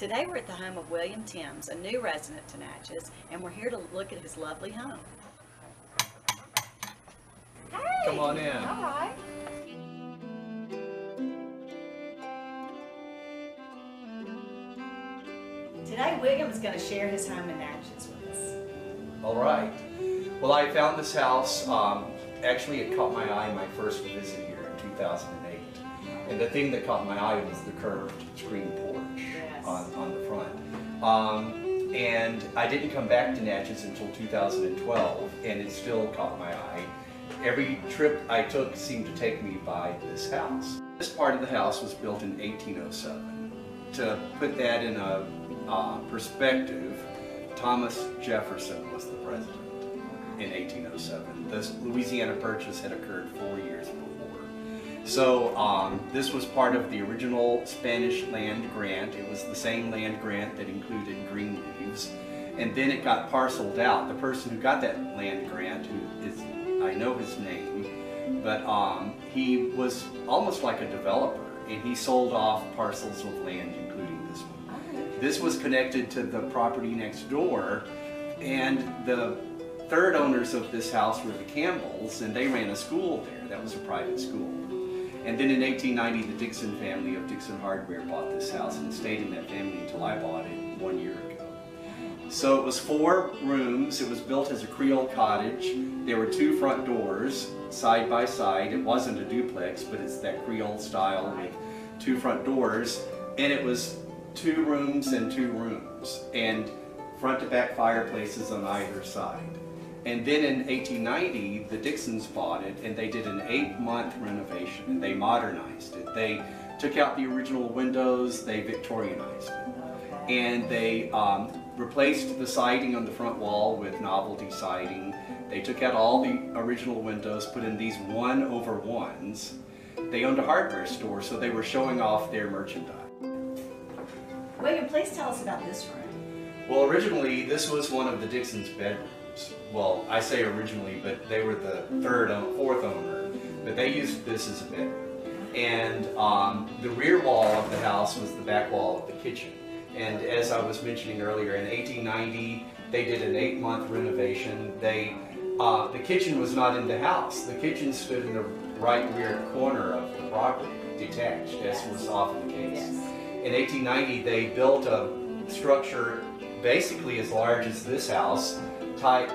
Today we're at the home of William Thames, a new resident to Natchez, and we're here to look at his lovely home. Hey! Come on in. All right. Today William is going to share his home in Natchez with us. All right. Well, I found this house, actually it caught my eye my first visit here in 2008. And the thing that caught my eye was the curved screen porch on the front. And I didn't come back to Natchez until 2012, and it still caught my eye. Every trip I took seemed to take me by this house. This part of the house was built in 1807. To put that in a perspective, Thomas Jefferson was the president in 1807. The Louisiana Purchase had occurred 4 years before. So this was part of the original Spanish land grant. It was the same land grant that included green leaves. And then it got parceled out. The person who got that land grant, who is, I know his name, but he was almost like a developer, and he sold off parcels of land, including this one. This was connected to the property next door, and the third owners of this house were the Campbells, and they ran a school there. That was a private school. And then in 1890, the Dixon family of Dixon Hardware bought this house, and it stayed in that family until I bought it 1 year ago. So it was 4 rooms. It was built as a Creole cottage. There were 2 front doors side by side. It wasn't a duplex, but it's that Creole style with 2 front doors. And it was 2 rooms and 2 rooms, and front to back fireplaces on either side. And then in 1890, the Dixons bought it, and they did an 8-month renovation, and they modernized it. They took out the original windows, they Victorianized it. And they replaced the siding on the front wall with novelty siding. They took out all the original windows, put in these 1-over-1s. They owned a hardware store, so they were showing off their merchandise. William, please tell us about this room. Well, originally, this was one of the Dixons' bedrooms. Well, I say originally, but they were the fourth owner, but they used this as a bedroom. And the rear wall of the house was the back wall of the kitchen. And as I was mentioning earlier, in 1890, they did an 8-month renovation. The kitchen was not in the house. The kitchen stood in the right rear corner of the property, detached, as was often the case. In 1890, they built a structure basically as large as this house,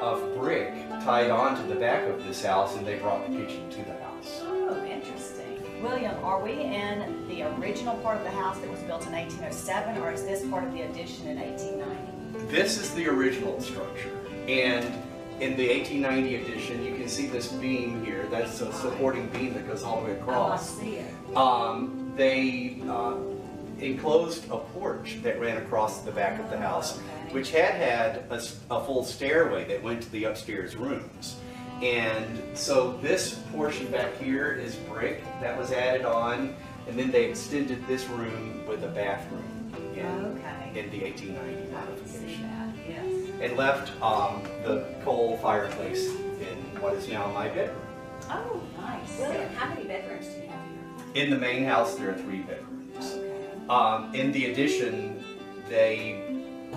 of brick, tied onto the back of this house, and they brought the kitchen to the house. Oh, interesting. William, are we in the original part of the house that was built in 1807, or is this part of the addition in 1890? This is the original structure, and in the 1890 addition, you can see this beam here. That's a supporting beam that goes all the way across. Oh, I see it. They enclosed a porch that ran across the back of the house, which had a full stairway that went to the upstairs rooms. And so this portion back here is brick that was added on, and then they extended this room with a bathroom in the 1890 modification. And left the coal fireplace in what is now my bedroom. Oh, nice. William, how many bedrooms do you have here? In the main house, there are 3 bedrooms. In the addition,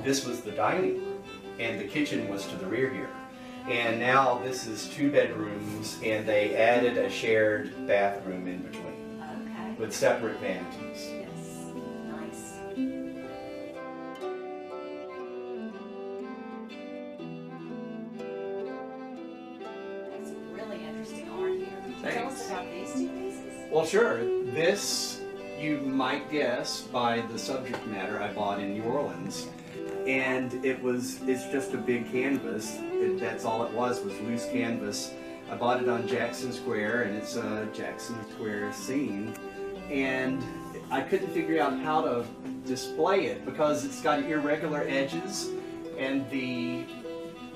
this was the dining room, and the kitchen was to the rear here. And now this is 2 bedrooms, and they added a shared bathroom in between with separate vanities. Yes, nice. That's some really interesting art here. Can you tell us about these 2 pieces? Well, sure. This, you might guess by the subject matter, I bought in New Orleans. And it's just a big canvas. That's all it was loose canvas. I bought it on Jackson Square, and it's a Jackson Square scene. And I couldn't figure out how to display it because it's got irregular edges, and the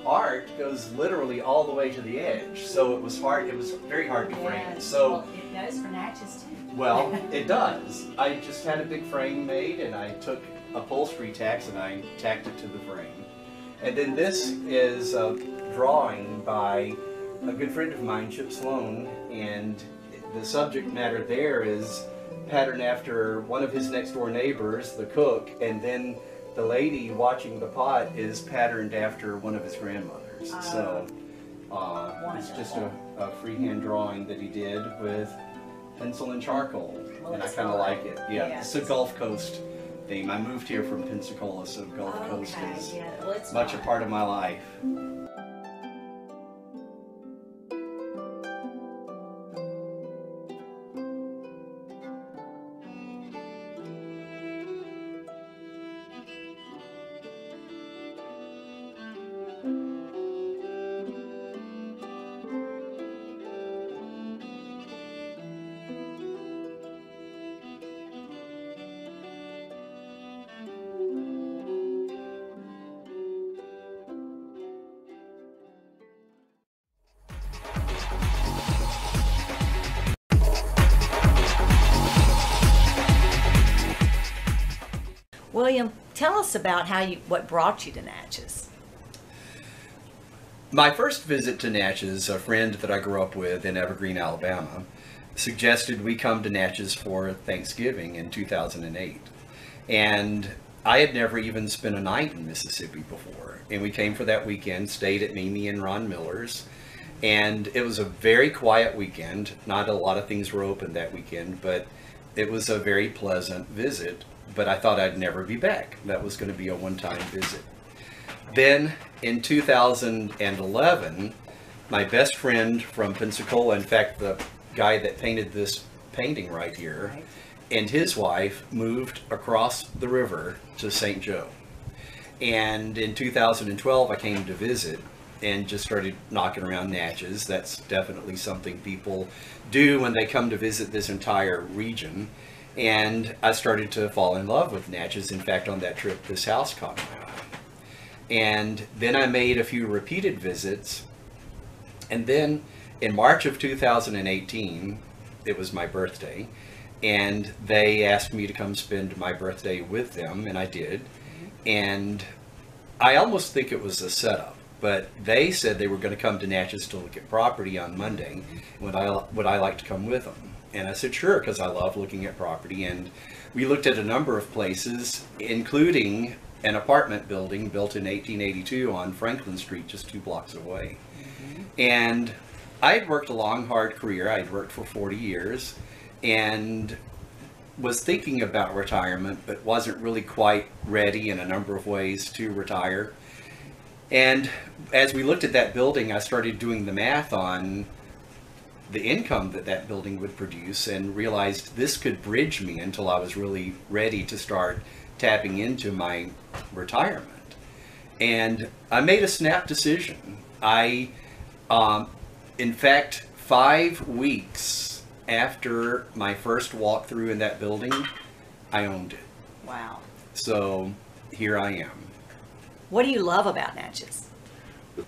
art goes literally all the way to the edge. So it was very hard to frame. So well, it goes for Natchez too. Well, it does. I just had a big frame made, and I took upholstery tacks and I tacked it to the frame. And then this is a drawing by a good friend of mine, Chip Sloan, and the subject matter there is patterned after one of his next door neighbors, the cook, and then the lady watching the pot is patterned after one of his grandmothers. So it's just a freehand drawing that he did with pencil and charcoal, and I kind of like it. Yeah, it's a Gulf Coast theme. I moved here from Pensacola, so Gulf Coast is much a part of my life. William, tell us about what brought you to Natchez. My first visit to Natchez, a friend that I grew up with in Evergreen, Alabama, suggested we come to Natchez for Thanksgiving in 2008. And I had never even spent a night in Mississippi before. And we came for that weekend, stayed at Mimi and Ron Miller's. And it was a very quiet weekend. Not a lot of things were open that weekend, but it was a very pleasant visit. But I thought I'd never be back. That was going to be a one-time visit. Then in 2011, my best friend from Pensacola, in fact, the guy that painted this painting right here, and his wife moved across the river to St. Joe. And in 2012, I came to visit and just started knocking around Natchez. That's definitely something people do when they come to visit this entire region. And I started to fall in love with Natchez. In fact, on that trip, this house caught my eye. And then I made a few repeated visits. And then in March of 2018, it was my birthday, and they asked me to come spend my birthday with them, and I did. And I almost think it was a setup, but they said they were going to come to Natchez to look at property on Monday. Would I like to come with them? And I said, sure, because I love looking at property. And we looked at a number of places, including an apartment building built in 1882 on Franklin Street, just 2 blocks away. And I had worked a long, hard career. I had worked for 40 years and was thinking about retirement, but wasn't really quite ready in a number of ways to retire. And as we looked at that building, I started doing the math on the income that that building would produce and realized this could bridge me until I was really ready to start tapping into my retirement. And I made a snap decision. In fact, 5 weeks after my first walkthrough in that building, I owned it. Wow. So here I am. What do you love about Natchez?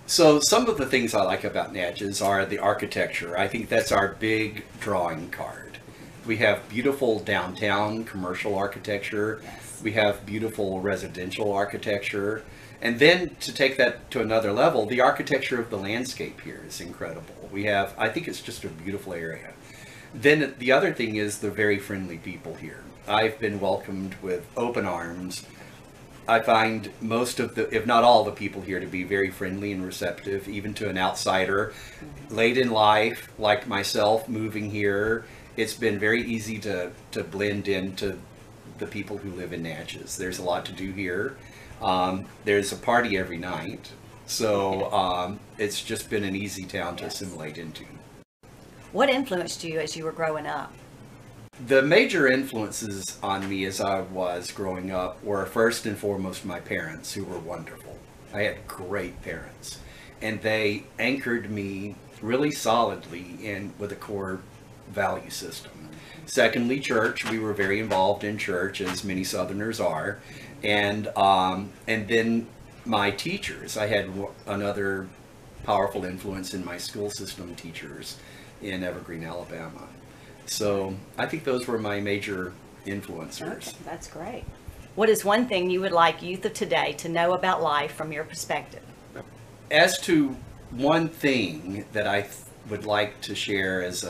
So some of the things I like about Natchez are the architecture. I think that's our big drawing card. We have beautiful downtown commercial architecture. Yes. We have beautiful residential architecture. And then to take that to another level, the architecture of the landscape here is incredible. I think it's just a beautiful area. Then the other thing is the very friendly people here. I've been welcomed with open arms. I find most of the, if not all the people here to be very friendly and receptive, even to an outsider. Late in life, like myself, moving here, it's been very easy to blend into the people who live in Natchez. There's a lot to do here. There's a party every night. So it's just been an easy town to assimilate into. What influenced you as you were growing up? The major influences on me as I was growing up were first and foremost my parents, who were wonderful. I had great parents, and they anchored me really solidly with a core value system. Secondly, church. We were very involved in church, as many Southerners are, and then my teachers. I had another powerful influence in my school system teachers in Evergreen, Alabama. So I think those were my major influencers. Okay, that's great. What is one thing you would like youth of today to know about life from your perspective? As to one thing that I would like to share as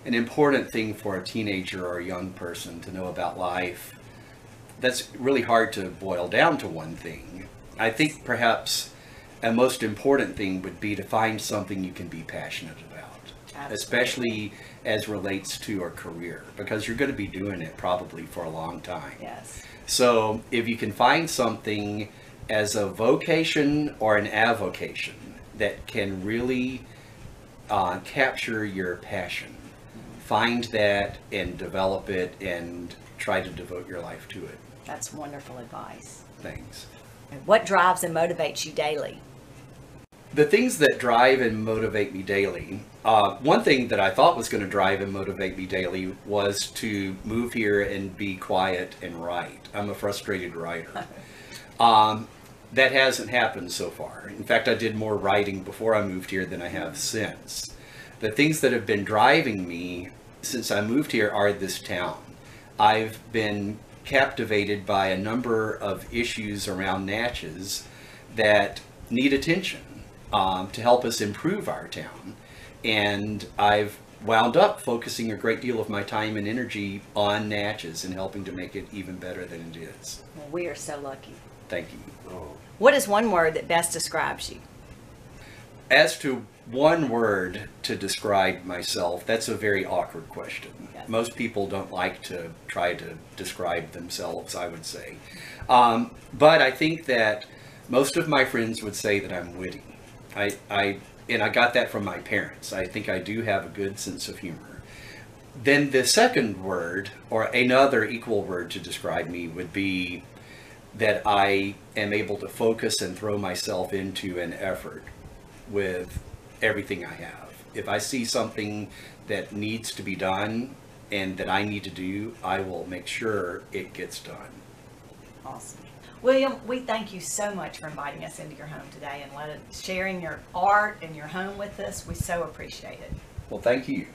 an important thing for a teenager or a young person to know about life, that's really hard to boil down to one thing. I think perhaps a most important thing would be to find something you can be passionate about. Absolutely. Especially as relates to a career, because you're going to be doing it probably for a long time. Yes. So if you can find something as a vocation or an avocation that can really capture your passion, find that and develop it and try to devote your life to it. That's wonderful advice. Thanks. What drives and motivates you daily? The things that drive and motivate me daily, one thing that I thought was going to drive and motivate me daily was to move here and be quiet and write. I'm a frustrated writer. That hasn't happened so far. In fact, I did more writing before I moved here than I have since. The things that have been driving me since I moved here are this town. I've been captivated by a number of issues around Natchez that need attention to help us improve our town. And I've wound up focusing a great deal of my time and energy on Natchez and helping to make it even better than it is. Well, we are so lucky. Thank you. What is one word that best describes you? As to one word to describe myself, that's a very awkward question. Yes. Most Most people don't like to try to describe themselves, I would say. But I think that most of my friends would say that I'm witty. And I got that from my parents. I think I do have a good sense of humor. Then the second word, or another equal word to describe me, would be that I am able to focus and throw myself into an effort with everything I have. If I see something that needs to be done and that I need to do, I will make sure it gets done. Awesome. William, we thank you so much for inviting us into your home today and sharing your art and your home with us. We so appreciate it. Well, thank you.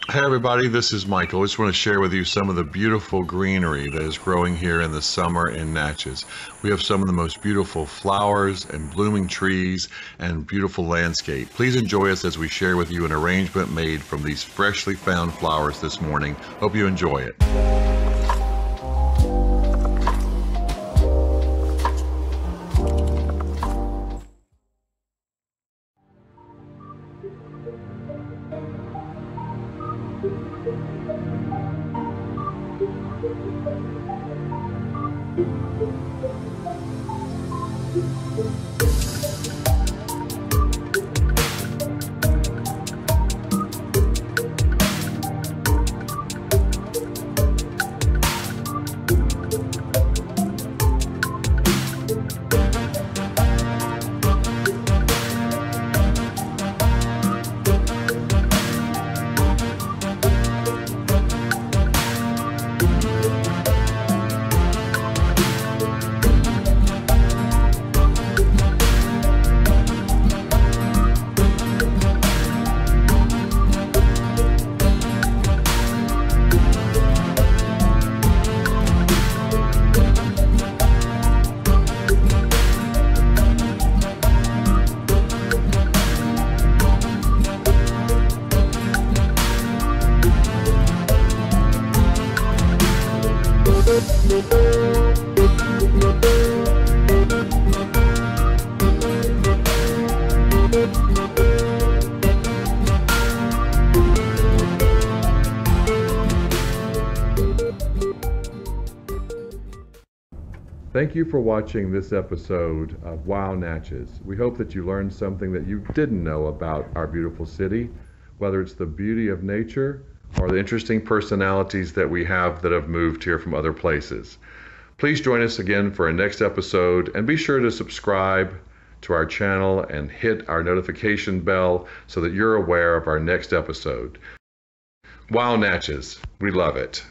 Hey everybody, this is Michael. I just want to share with you some of the beautiful greenery that is growing here in the summer in Natchez. We have some of the most beautiful flowers and blooming trees and beautiful landscape. Please enjoy us as we share with you an arrangement made from these freshly found flowers this morning. Hope you enjoy it. Thank you for watching this episode of Wow Natchez. We hope that you learned something that you didn't know about our beautiful city, whether it's the beauty of nature or the interesting personalities that we have that have moved here from other places. Please join us again for our next episode, and be sure to subscribe to our channel and hit our notification bell so that you're aware of our next episode. Wow Natchez, we love it.